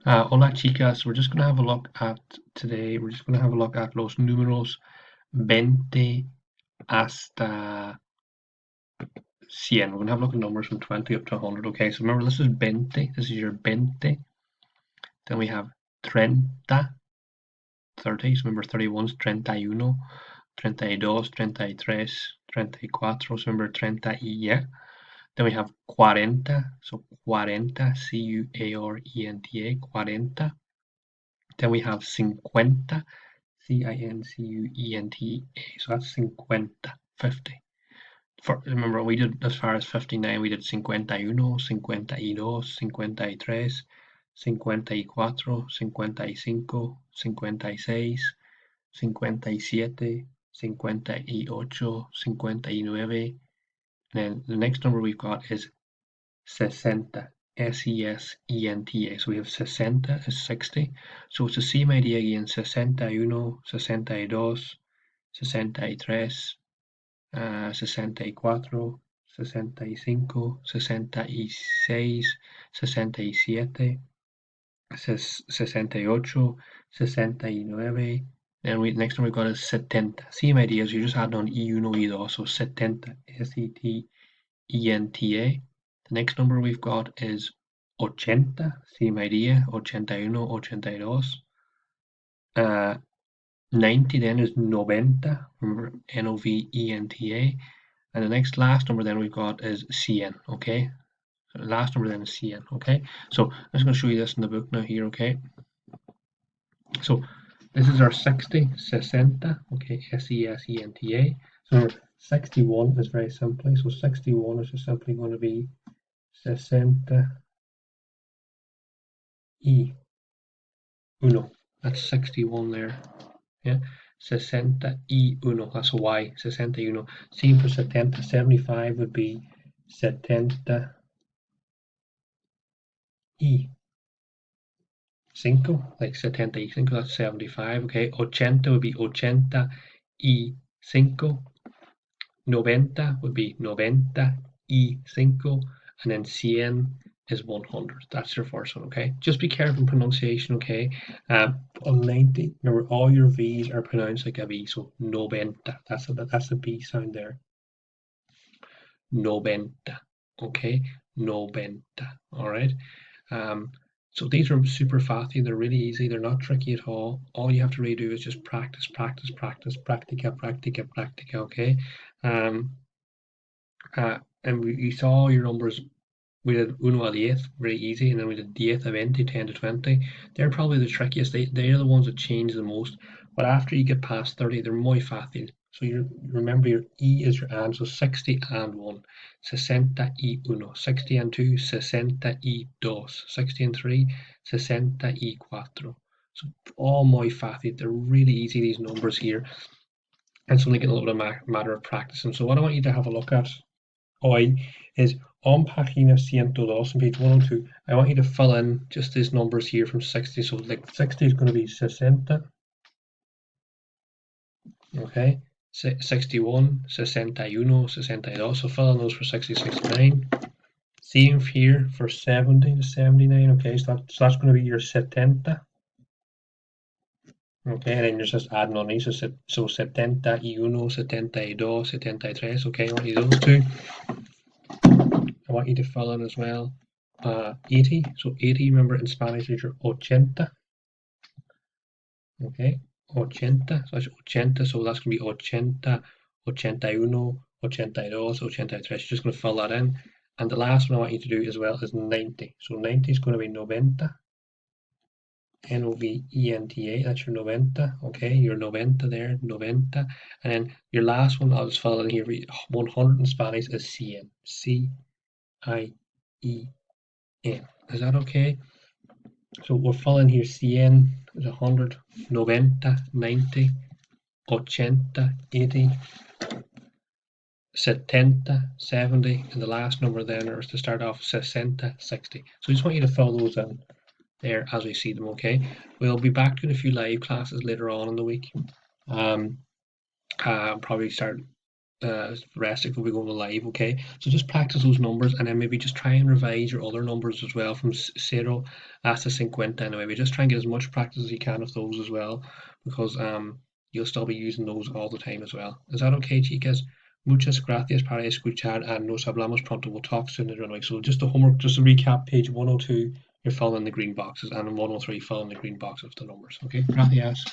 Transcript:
Hola chicas, we're just going to have a look at today, we're just going to have a look at los números 20 hasta 100. We're going to have a look at numbers from 20 up to 100. Okay, so remember this is 20, this is your 20. Then we have 30, 30, so remember 31 is 31, 32, 33, 34, so remember 30 y. Then we have 40, so 40, C-U-A-R-E-N-T-A, 40. Then we have 50, C-I-N-C-U-E-N-T-A, so that's 50, 50. Remember, we did as far as 59, we did 51, 52, 53, 54, 55, 56, 57, 58, 59. And then the next number we've got is 60, S-E-S-E-N-T-A. So we have 60 is 60. So it's the same idea again, 61, 62, 63, 64, 65, 66, 67, 68, 69. And next one we've got is 70. Same idea, so you're just adding on E1, E2, so 70, S-E-T-E-N-T-A. The next number we've got is 80, same idea, 81, 82. 90 then is 90, remember N-O-V-E-N-T-A. And the next last number then we've got is 100, okay? So the last number then is 100, okay? So I'm just going to show you this in the book now here, okay? So this is our 60, 60, okay, S-E-S-E-N-T-A. So 61 is very simply, so 61 is just simply going to be 60 y 1. That's 61 there. Yeah, 60 y 1. That's a y. 61. Same for 70. 75 would be 70 y 5. Like 70 y 5. That's 75. Okay. 80 would be 80 y 5. 90 would be 90 y 5. And then 100 is 100. That's your first one, okay? Just be careful in pronunciation, okay? On 90, remember all your V's are pronounced like a V, so 90. That's a B sound there. 90, okay? 90, all right? So these are super fast, they're really easy, they're not tricky at all. All you have to really do is just practice, practice, practice, practica, practica, practica, okay? And you saw your numbers. We did 1 al 10, very easy, and then we did 10 a 20, 10 to 20. They're probably the trickiest. They're the ones that change the most. But after you get past 30, they're muy fácil. So you remember your E is your and, so 60 and 1, 60 y 1, 60 and 2, 60 y 2, 60 and 3, 60 y 4. So all muy fácil. They're really easy, these numbers here. And it's only getting a little bit of matter of practicing. So what I want you to have a look at hoy is on página 102 on page 102. I want you to fill in just these numbers here from 60. So like 60 is going to be 60. Okay. 61, 61, 62. So fill in those for 60, 69. Same here for 70 to 79. Okay, so that's going to be your 70. Okay, and then you're just adding on these. So 71, 72, 73. Okay, I want you those two. I want you to fill in as well 80. So 80, remember in Spanish is your 80. Okay, 80. So that's 80. So that's going to be 80, 81, 82, 83. So you're just going to fill that in. And the last one I want you to do as well is 90. So 90 is going to be 90. N-O-V-E-N-T-A, that's your 90. Okay, your 90 there, 90. And then your last one, I'll just fill in here, 100 in Spanish is 100. C-I-E-N. Is that okay? So we're filling here 100 is 100, 90, 90, 80, 80, 70, 70, and the last number then is to start off 60, 60. So I just want you to fill those in there as we see them, okay? We'll be back doing a few live classes later on in the week. Probably start rest will be going live. Okay, so just practice those numbers, and then maybe just try and revise your other numbers as well from 0 hasta 50. And maybe just try and get as much practice as you can of those as well, because you'll still be using those all the time as well. Is that okay, chicas? Muchas gracias para escuchar, and nos hablamos pronto. We'll talk soon in the week. So just the homework, just to recap, page 102, you're filling in the green boxes, and in 103, fill in the green box of the numbers. Okay, gracias.